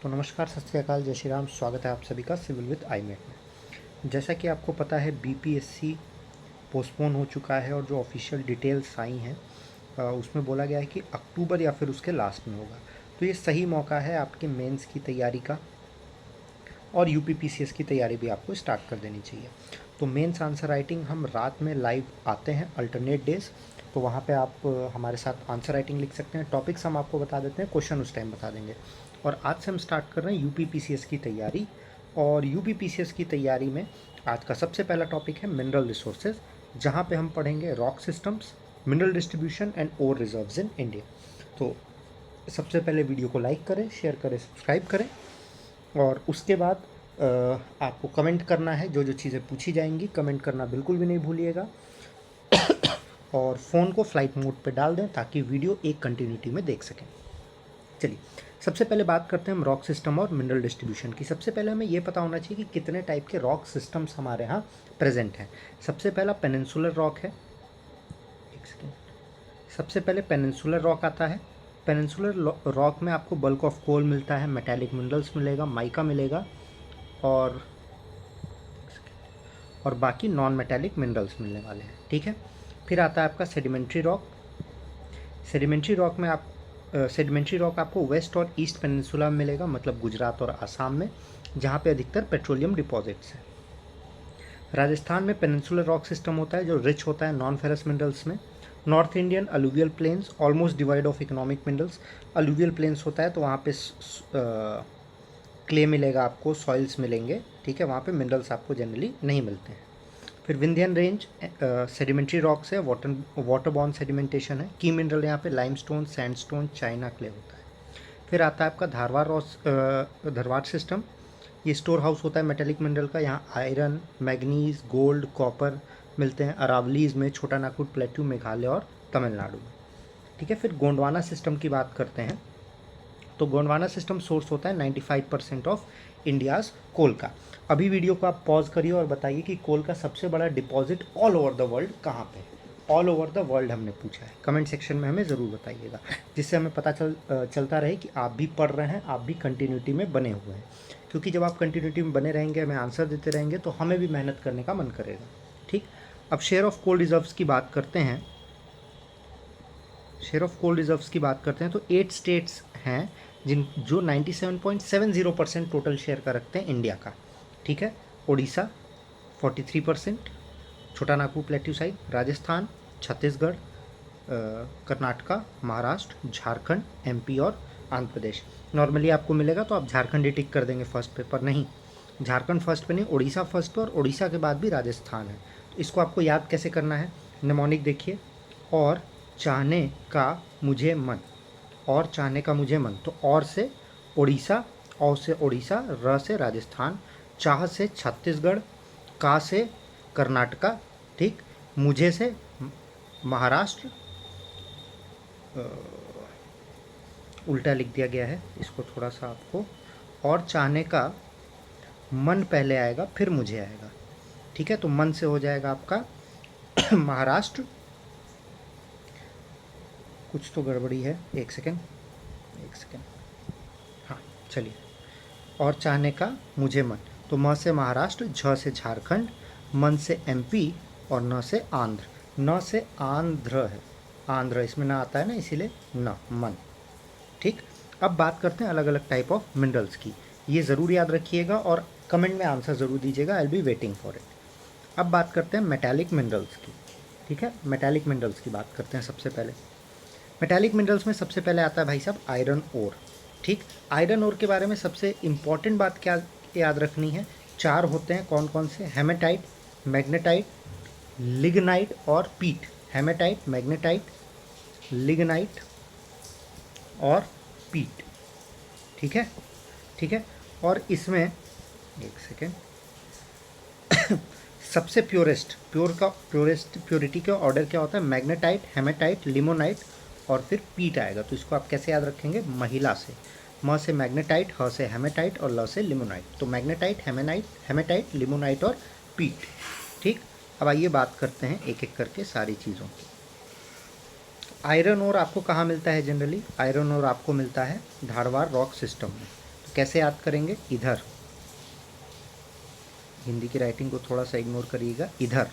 तो नमस्कार, सत श्री अकाल, जय श्री राम। स्वागत है आप सभी का सिविल विद आईमेट में। जैसा कि आपको पता है, बीपीएससी पोस्टपोन हो चुका है और जो ऑफिशियल डिटेल्स आई हैं उसमें बोला गया है कि अक्टूबर या फिर उसके लास्ट में होगा। तो ये सही मौका है आपके मेंस की तैयारी का, और यूपीपीसीएस की तैयारी भी आपको स्टार्ट कर देनी चाहिए। तो मेंस आंसर राइटिंग हम रात में लाइव आते हैं अल्टरनेट डेज, तो वहाँ पे आप हमारे साथ आंसर राइटिंग लिख सकते हैं। टॉपिक्स हम आपको बता देते हैं, क्वेश्चन उस टाइम बता देंगे। और आज से हम स्टार्ट कर रहे हैं यूपीपीसीएस की तैयारी। और यूपीपीसीएस की तैयारी में आज का सबसे पहला टॉपिक है मिनरल रिसोर्सेज, जहाँ पे हम पढ़ेंगे rock systems, mineral distribution and ore reserves in India. तो सबसे पहले वीडियो को लाइक करें, शेयर करें, सब्सक्राइब करें, और उसके बाद आपको कमेंट करना है। जो जो चीज़ें पूछी जाएंगी कमेंट करना बिल्कुल भी नहीं भूलिएगा। और फ़ोन को फ्लाइट मोड पे डाल दें ताकि वीडियो एक कंटिन्यूटी में देख सकें। चलिए, सबसे पहले बात करते हैं हम रॉक सिस्टम और मिनरल डिस्ट्रीब्यूशन की। सबसे पहले हमें ये पता होना चाहिए कि कितने टाइप के रॉक सिस्टम्स हमारे यहाँ प्रेजेंट हैं। सबसे पहला पेनिनसुलर रॉक है। एक सेकेंड। सबसे पहले पेनिनसुलर रॉक आता है। पेनिनसुलर रॉक में आपको बल्क ऑफ कोल मिलता है, मेटालिक मिनरल्स मिलेगा, माइका मिलेगा, और बाकी नॉन मेटालिक मिनरल्स मिलने वाले हैं। ठीक है। फिर आता है आपका सेडिमेंट्री रॉक। सेडिमेंट्री रॉक में सेडिमेंट्री रॉक आपको वेस्ट और ईस्ट पेनिनसुला में मिलेगा, मतलब गुजरात और आसाम में, जहाँ पे अधिकतर पेट्रोलियम डिपॉजिट्स हैं। राजस्थान में पेनिनसुलर रॉक सिस्टम होता है जो रिच होता है नॉन फेरस मिनरल्स में। North Indian alluvial plains almost divide of economic minerals. Alluvial plains होता है तो वहाँ पे क्ले मिलेगा आपको, सॉइल्स मिलेंगे। ठीक है, वहाँ पे मिनरल्स आपको जनरली नहीं मिलते हैं। फिर विंध्यन रेंज सेडिमेंट्री रॉक्स है, वाटर बॉर्न सेडिमेंटेशन है। की मिनरल यहाँ पे लाइमस्टोन, सैंडस्टोन, चाइना क्ले होता है। फिर आता है आपका धारवाड़ सिस्टम। ये स्टोर हाउस होता है मेटेलिक मिनरल का। यहाँ आयरन, मैग्नीज, गोल्ड, कॉपर मिलते हैं अरावलीज में, छोटा नागपुर प्लेट्यू, मेघालय और तमिलनाडु में। ठीक है। फिर गोंडवाना सिस्टम की बात करते हैं तो गोंडवाना सिस्टम सोर्स होता है 95% ऑफ इंडियाज़ कोल का। अभी वीडियो को आप पॉज करिए और बताइए कि कोल का सबसे बड़ा deposit all over the world कहाँ पे है। ऑल ओवर द वर्ल्ड हमने पूछा है, कमेंट सेक्शन में हमें ज़रूर बताइएगा, जिससे हमें पता चलता रहे कि आप भी पढ़ रहे हैं, आप भी कंटिन्यूटी में बने हुए हैं। क्योंकि जब आप कंटिन्यूटी में बने रहेंगे, हमें आंसर देते रहेंगे, तो हमें भी मेहनत करने का मन करेगा। ठीक। अब शेयर ऑफ कोल रिजर्व्स की बात करते हैं। शेयर ऑफ कोल रिजर्व्स की बात करते हैं तो 8 स्टेट्स हैं जो 97.70% टोटल शेयर का रखते हैं इंडिया का। ठीक है। उड़ीसा 43%, छोटा Nagpur plateau side, Rajasthan, Chhattisgarh, Karnataka, Maharashtra, Jharkhand, MP और आंध्र प्रदेश। नॉर्मली आपको मिलेगा तो आप झारखंड ही टिक कर देंगे फर्स्ट पे, पर नहीं, झारखंड फर्स्ट पे नहीं, उड़ीसा फर्स्ट पे, और उड़ीसा के बाद भी राजस्थान है। तो इसको आपको याद कैसे करना है, निमोनिक देखिए। और चाहने का मुझे मन, और चाहने का मुझे मन, तो और से उड़ीसा, और से उड़ीसा, र से राजस्थान, चाह से छत्तीसगढ़, का से कर्नाटका, ठीक, मुझे से महाराष्ट्र, उल्टा लिख दिया गया है इसको थोड़ा सा आपको, और चाहने का मन पहले आएगा फिर मुझे आएगा। ठीक है, तो मन से हो जाएगा आपका महाराष्ट्र। कुछ तो गड़बड़ी है, एक सेकेंड। हाँ, चलिए। और चाहने का मुझे मन, तो म से महाराष्ट्र, झ से झारखंड, मन से एमपी, और न से आंध्र। न से आंध्र है, आंध्र इसमें ना आता है ना, इसीलिए न, मन। ठीक। अब बात करते हैं अलग अलग टाइप ऑफ मिनरल्स की। ये ज़रूर याद रखिएगा और कमेंट में आंसर ज़रूर दीजिएगा, I will be waiting for it. अब बात करते हैं मेटालिक मिनरल्स की। ठीक है, मेटालिक मिनरल्स की बात करते हैं सबसे पहले। मेटालिक मिनरल्स में सबसे पहले आता है भाई साहब आयरन ओर। ठीक। आयरन ओर के बारे में सबसे इम्पॉर्टेंट बात क्या याद रखनी है, 4 होते हैं। कौन कौन से? हेमेटाइट, मैग्नेटाइट, लिग्नाइट और पीट। हेमेटाइट, मैग्नेटाइट, लिग्नाइट और पीट। ठीक है। ठीक है। और इसमें एक सेकेंड सबसे प्योरिटी का ऑर्डर क्या होता है? मैग्नेटाइट, हेमेटाइट, लिमोनाइट और फिर पीट आएगा। तो इसको आप कैसे याद रखेंगे? महिला से, म से मैग्नेटाइट, ह से हेमेटाइट और ल से लिमोनाइट। तो मैग्नेटाइट, हेमेटाइट, लिमोनाइट और पीट। ठीक। अब आइए बात करते हैं एक एक करके सारी चीज़ों की। आयरन ओर आपको कहाँ मिलता है जनरली? आयरन ओर आपको मिलता है धारवाड़ रॉक सिस्टम में। कैसे याद करेंगे? इधर, हिंदी की राइटिंग को थोड़ा सा इग्नोर करिएगा। इधर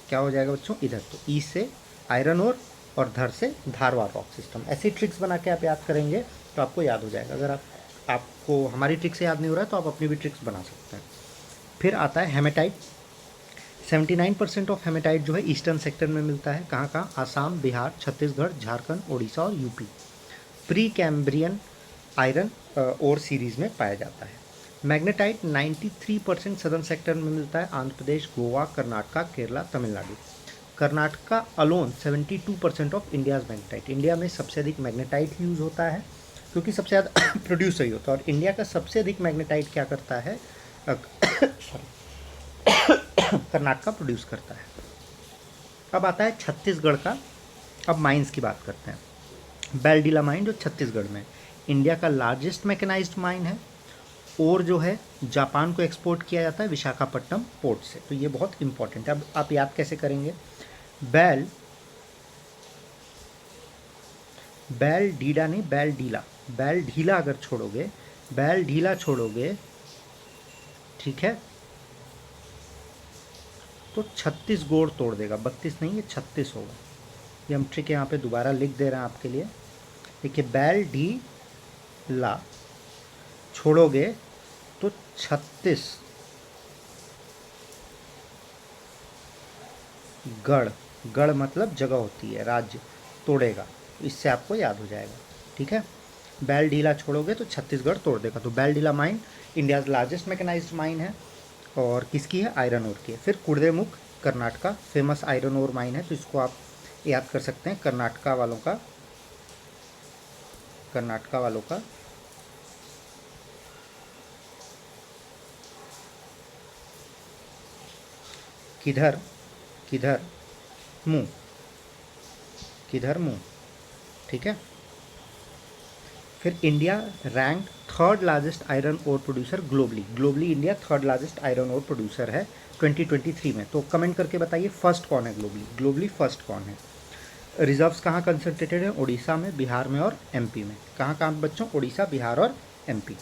क्या हो जाएगा बच्चों? इधर। तो ई से आयरन ओर और धर से धारवाड़ रॉक सिस्टम। ऐसी ट्रिक्स बना के आप याद करेंगे तो आपको याद हो जाएगा। अगर आपको हमारी ट्रिक से याद नहीं हो रहा है तो आप अपनी भी ट्रिक्स बना सकते हैं। फिर आता है हेमेटाइट। 79% ऑफ हेमेटाइट जो है ईस्टर्न सेक्टर में मिलता है। कहाँ कहाँ? आसाम, बिहार, छत्तीसगढ़, झारखंड, उड़ीसा और UP. Pre Cambrian iron ore series में पाया जाता है। मैग्नेटाइट 93% सदर्न सेक्टर में मिलता है। Andhra Pradesh, Goa, Karnataka, Kerala, Tamil Nadu. Karnataka alone 72% of India's magnetite. India में सबसे अधिक मैग्नेटाइट यूज़ होता है क्योंकि सबसे ज़्यादा प्रोड्यूस वही होता है। और इंडिया का सबसे अधिक मैग्नेटाइट क्या करता है? कर्नाटका प्रोड्यूस करता है। अब आता है छत्तीसगढ़ का। अब माइंस की बात करते हैं। बैलडीला माइन जो छत्तीसगढ़ में, इंडिया का लार्जेस्ट मैकेनाइज्ड माइन है। और जो है जापान को एक्सपोर्ट किया जाता है विशाखापट्टनम पोर्ट से। तो ये बहुत इंपॉर्टेंट है। अब आप याद कैसे करेंगे? बैल डीडा नहीं, बैल ढीला। बैल ढीला अगर छोड़ोगे, बैल ढीला छोड़ोगे, ठीक है, तो 36 गोड़ तोड़ देगा। 32 नहीं, ये 36 होगा। ये हम ट्रिक यहाँ पे दोबारा लिख दे रहे हैं आपके लिए। देखिए, बैल ढीला छोड़ोगे तो 36 गढ़ मतलब जगह होती है, राज्य, तोड़ेगा। तो इससे आपको याद हो जाएगा, ठीक है। बैल ढीला छोड़ोगे तो छत्तीसगढ़ तोड़ देगा। तो Bailadila mine India's largest mechanised mine है। और किसकी है? आयरन ओर की है। फिर Kudremukh Karnataka famous iron ore mine है। तो इसको आप याद कर सकते हैं, कर्नाटका वालों का किधर मुंह, ठीक है। फिर India rank third largest iron ore producer globally India third largest iron ore producer है 2023 में। तो कमेंट करके बताइए फर्स्ट कौन है ग्लोबली फर्स्ट कौन है। रिजर्व्स कहाँ कंसंट्रेटेड है? उड़ीसा में, बिहार में और एमपी में। कहाँ बच्चों? उड़ीसा, बिहार और एमपी।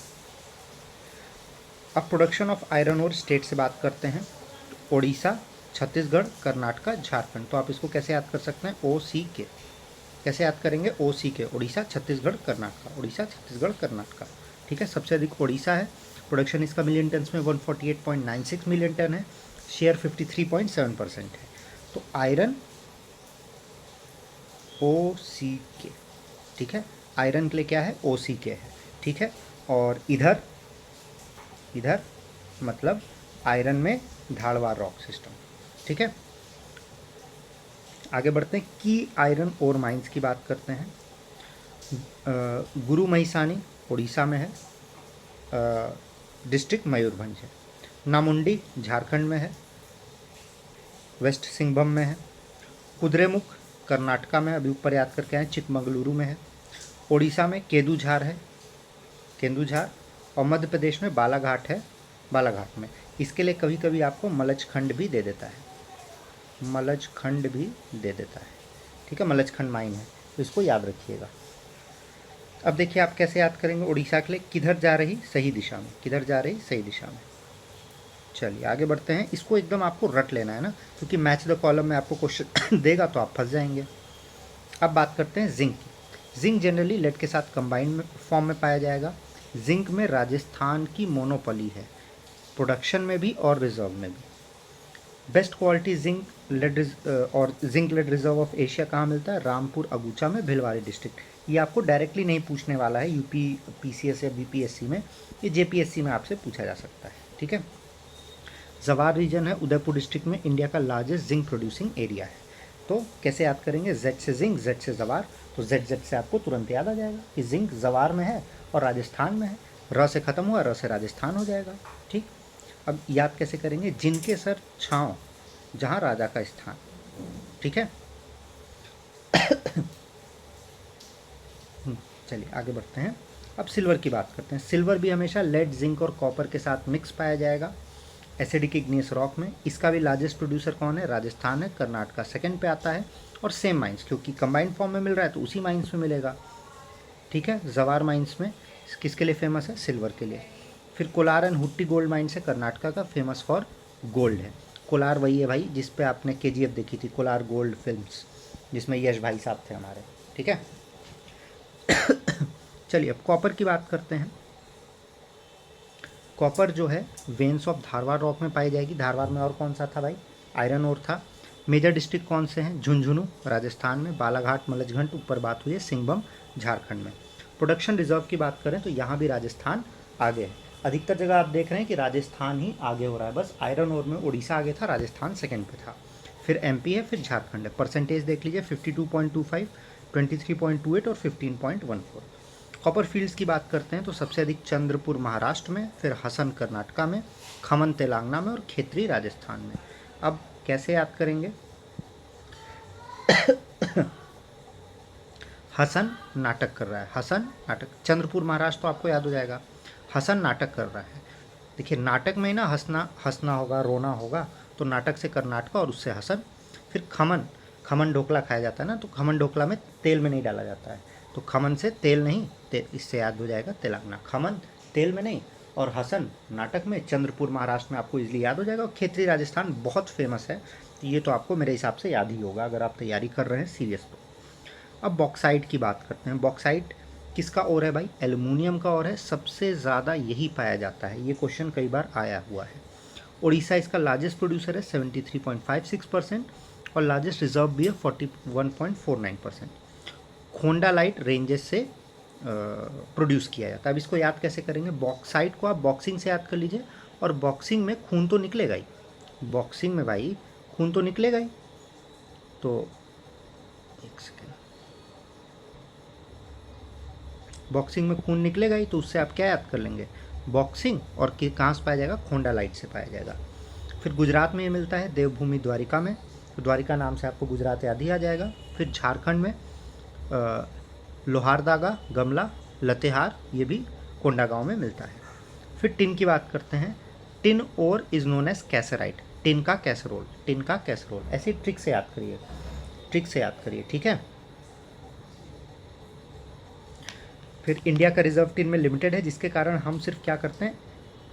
अब production of iron ore state से बात करते हैं। उड़ीसा, छत्तीसगढ़, कर्नाटका, झारखंड। तो आप इसको कैसे याद कर सकते हैं? OCK। कैसे याद करेंगे? OCK, उड़ीसा, छत्तीसगढ़, कर्नाटका, उड़ीसा, छत्तीसगढ़, कर्नाटका, ठीक है। सबसे अधिक उड़ीसा है। प्रोडक्शन इसका मिलियन टन्स में 148.96 मिलियन टन है। शेयर 53.7% है। तो आयरन OCK, ठीक है। आयरन के लिए क्या है? OCK है, ठीक है। और इधर मतलब आयरन में धारवाड़ रॉक सिस्टम, ठीक है। आगे बढ़ते हैं, की आयरन ओर माइंस की बात करते हैं। गुरु महिसानी उड़ीसा में है, डिस्ट्रिक्ट मयूरभंज है। नामुंडी झारखंड में है, वेस्ट सिंहभूम में है। कुद्रेमुख कर्नाटका में, अभी ऊपर याद करके आए, चिकमगलुरु में है। उड़ीसा में केंदुझार है, और मध्य प्रदेश में बालाघाट है, बालाघाट में। इसके लिए कभी कभी आपको मलजखंड भी दे देता है, ठीक है। मलजखंड माइन है, तो इसको याद रखिएगा। अब देखिए आप कैसे याद करेंगे उड़ीसा के लिए? किधर जा रही सही दिशा में। चलिए आगे बढ़ते हैं। इसको एकदम आपको रट लेना है ना, क्योंकि मैच द कॉलम में आपको क्वेश्चन देगा तो आप फंस जाएंगे। अब बात करते हैं जिंक की। जिंक जनरली लेड के साथ कंबाइंड फॉर्म में पाया जाएगा। जिंक में राजस्थान की मोनोपोली है, प्रोडक्शन में भी और रिजर्व में भी। Best quality zinc lead reserve of Asia कहाँ मिलता है? रामपुर अगूचा में, भिलवाड़ी डिस्ट्रिक्ट। ये आपको डायरेक्टली नहीं पूछने वाला है यूपी PCS या BPSC में, ये JPSC में आपसे पूछा जा सकता है, ठीक है। जवार रीजन है उदयपुर डिस्ट्रिक्ट में, इंडिया का लार्जेस्ट जिंक प्रोड्यूसिंग एरिया है। तो कैसे याद करेंगे? Z से जिंक, Z से जवार। तो ZZ से आपको तुरंत याद आ जाएगा कि जिंक जवार में है और राजस्थान में है। र से ख़त्म हुआ, र से राजस्थान हो जाएगा, ठीक। अब याद कैसे करेंगे? जिनके सर छाँव, जहाँ राजा का स्थान, ठीक है। चलिए आगे बढ़ते हैं। अब सिल्वर की बात करते हैं। सिल्वर भी हमेशा लेड, जिंक और कॉपर के साथ मिक्स पाया जाएगा एसिडिक इग्नियस रॉक में। इसका भी लार्जेस्ट प्रोड्यूसर कौन है? राजस्थान है। कर्नाटका सेकंड पे आता है। और सेम माइंस, क्योंकि कंबाइंड फॉर्म में मिल रहा है तो उसी माइंस में मिलेगा, ठीक है। जवार माइंस में किसके लिए फेमस है? सिल्वर के लिए। फिर Kolar and Hutti gold mines है कर्नाटका का, फेमस फॉर गोल्ड है। कोलार वही है भाई जिस पे आपने केजीएफ देखी थी, कोलार गोल्ड फिल्म्स, जिसमें यश भाई साहब थे हमारे, ठीक है। चलिए अब कॉपर की बात करते हैं। कॉपर जो है वेन्स ऑफ धारवाड़ रॉक में पाई जाएगी। धारवाड़ में और कौन सा था भाई? आयरन ओर था। मेजर डिस्ट्रिक्ट कौन से हैं? झुंझुनू राजस्थान में, बालाघाट मलजघंट ऊपर बात हुई है, सिंहभूम झारखंड में। प्रोडक्शन रिजर्व की बात करें तो यहाँ भी राजस्थान आगे है। अधिकतर जगह आप देख रहे हैं कि राजस्थान ही आगे हो रहा है, बस आयरन ओर में उड़ीसा आगे था, राजस्थान सेकंड पे था, फिर एमपी है, फिर झारखंड है। परसेंटेज देख लीजिए 52.25, 23.28 और 15.14। कॉपर फील्ड्स की बात करते हैं तो सबसे अधिक चंद्रपुर महाराष्ट्र में, फिर हसन कर्नाटका में, खमन तेलंगाना में और खेतरी राजस्थान में। अब कैसे याद करेंगे? हसन नाटक कर रहा है, हसन नाटक। चंद्रपुर महाराष्ट्र तो आपको याद हो जाएगा, हसन नाटक कर रहा है। देखिए नाटक में ना हंसना होगा, रोना होगा, तो नाटक से कर्नाटका और उससे हसन। फिर खमन ढोकला खाया जाता है ना, तो खमन ढोकला में तेल में नहीं डाला जाता है, तो खमन से तेल नहीं, इससे याद हो जाएगा तेलंगाना। खमन तेल में नहीं, और हसन नाटक में, चंद्रपुर महाराष्ट्र में आपको इजीली याद हो जाएगा। और खेतरी राजस्थान बहुत फेमस है, तो ये तो आपको मेरे हिसाब से याद ही होगा अगर आप तैयारी कर रहे हैं सीरियस तो। अब बॉक्साइट की बात करते हैं। बॉक्साइट किसका ओर है भाई? एल्युमिनियम का ओर है, सबसे ज़्यादा यही पाया जाता है। ये क्वेश्चन कई बार आया हुआ है। उड़ीसा इसका लार्जेस्ट प्रोड्यूसर है 73.56%, और लार्जेस्ट रिजर्व भी है 41.49%। खोंडालाइट रेंजेस से प्रोड्यूस किया जाता है। अब इसको याद कैसे करेंगे? बॉक्साइट को आप बॉक्सिंग से याद कर लीजिए, और बॉक्सिंग में खून तो निकलेगा ही, बॉक्सिंग में भाई खून तो निकलेगा ही। तो एक सेकेंड, बॉक्सिंग में खून निकलेगा ही, तो उससे आप क्या याद कर लेंगे? बॉक्सिंग। और कहाँ से पाया जाएगा? खोंडालाइट से पाया जाएगा। फिर गुजरात में ये मिलता है देवभूमि द्वारिका में, तो द्वारिका नाम से आपको गुजरात याद ही आ जाएगा। फिर झारखंड में लोहारदागा, गमला, लतेहार, ये भी कोंडागांव में मिलता है। फिर टिन की बात करते हैं। Tin ore is known as cassiterite, tin का कैसरोल, टिन का कैसरोल। ऐसी ट्रिक से याद करिए, ट्रिक से याद करिए, ठीक है। फिर इंडिया का रिजर्व टिन में लिमिटेड है, जिसके कारण हम सिर्फ क्या करते हैं,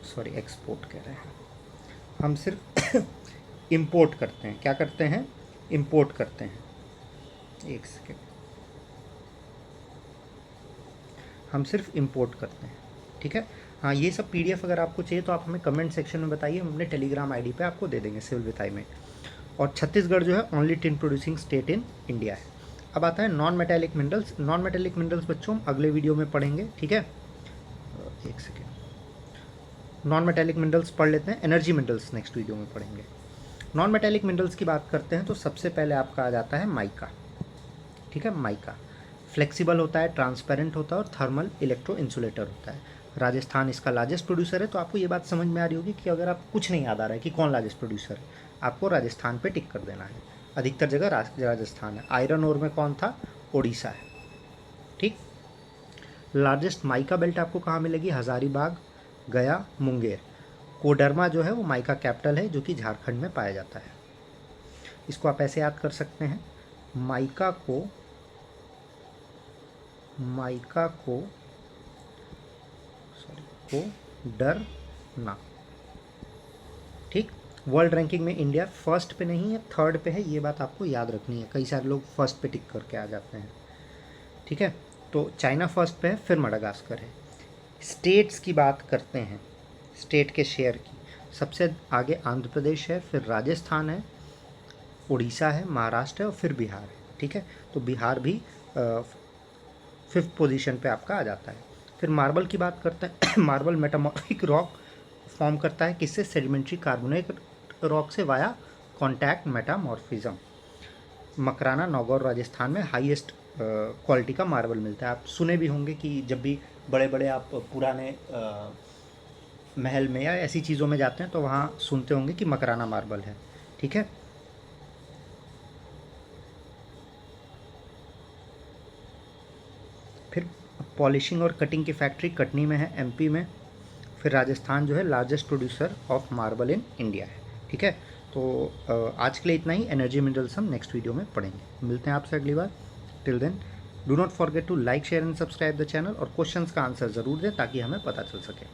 सॉरी एक्सपोर्ट कह रहे हैं, हम सिर्फ इंपोर्ट करते हैं। क्या करते हैं? इंपोर्ट करते हैं। एक सेकेंड, हम सिर्फ इंपोर्ट करते हैं, ठीक है। हाँ, ये सब पीडीएफ अगर आपको चाहिए तो आप हमें कमेंट सेक्शन में बताइए, हम अपने टेलीग्राम आईडी पे आपको दे देंगे, सिविल विथाई में। और छत्तीसगढ़ जो है only tin producing state in India है। अब आता है non metallic minerals. Non metallic minerals बच्चों हम अगले वीडियो में पढ़ेंगे, ठीक है। एक सेकेंड, नॉन मेटेलिक मिनरल्स पढ़ लेते हैं, एनर्जी मिनरल्स नेक्स्ट वीडियो में पढ़ेंगे। नॉन मेटेलिक मिनरल्स की बात करते हैं तो सबसे पहले आपका आ जाता है माइका, ठीक है। माइका फ्लेक्सिबल होता है, ट्रांसपेरेंट होता है और थर्मल इलेक्ट्रो इंसुलेटर होता है। राजस्थान इसका लार्जेस्ट प्रोड्यूसर है। तो आपको ये बात समझ में आ रही होगी कि अगर आप कुछ नहीं याद आ रहा है कि कौन लार्जेस्ट प्रोड्यूसर है, आपको राजस्थान पे टिक कर देना है। अधिकतर जगह राजस्थान है। आयरन ओर में कौन था? उड़ीसा है, ठीक। लार्जेस्ट माइका बेल्ट आपको कहाँ मिलेगी? हजारीबाग, गया, मुंगेर। कोडरमा जो है वो माइका कैपिटल है, जो कि झारखंड में पाया जाता है। इसको आप ऐसे याद कर सकते हैं, माइका को डरना, ठीक। वर्ल्ड रैंकिंग में इंडिया फर्स्ट पे नहीं है, थर्ड पे है, ये बात आपको याद रखनी है। कई सारे लोग फर्स्ट पे टिक करके आ जाते हैं, ठीक है। तो चाइना फर्स्ट पे है, फिर मडागास्कर है। स्टेट्स की बात करते हैं, स्टेट के शेयर की, सबसे आगे आंध्र प्रदेश है, फिर राजस्थान है, उड़ीसा है, महाराष्ट्र है और फिर बिहार है, ठीक है। तो बिहार भी 5th पोजीशन पे आपका आ जाता है। फिर मार्बल की बात करते हैं। मार्बल मेटामॉर्फिक रॉक फॉर्म करता है किससे? सेडिमेंट्री कार्बोनेट रॉक से via contact metamorphism. Makrana Nagaur Rajasthan में हाईएस्ट क्वालिटी का मार्बल मिलता है। आप सुने भी होंगे कि जब भी बड़े बड़े आप पुराने महल में या ऐसी चीज़ों में जाते हैं तो वहाँ सुनते होंगे कि मकराना मार्बल है, ठीक है। फिर पॉलिशिंग और कटिंग की फैक्ट्री कटनी में है, एमपी में। फिर राजस्थान जो है largest producer of marble in India है, ठीक है। तो आज के लिए इतना ही। एनर्जी मिनरल्स हम नेक्स्ट वीडियो में पढ़ेंगे। मिलते हैं आपसे अगली बार। Till then do not forget to like share and subscribe the channel और क्वेश्चंस का आंसर ज़रूर दें ताकि हमें पता चल सके।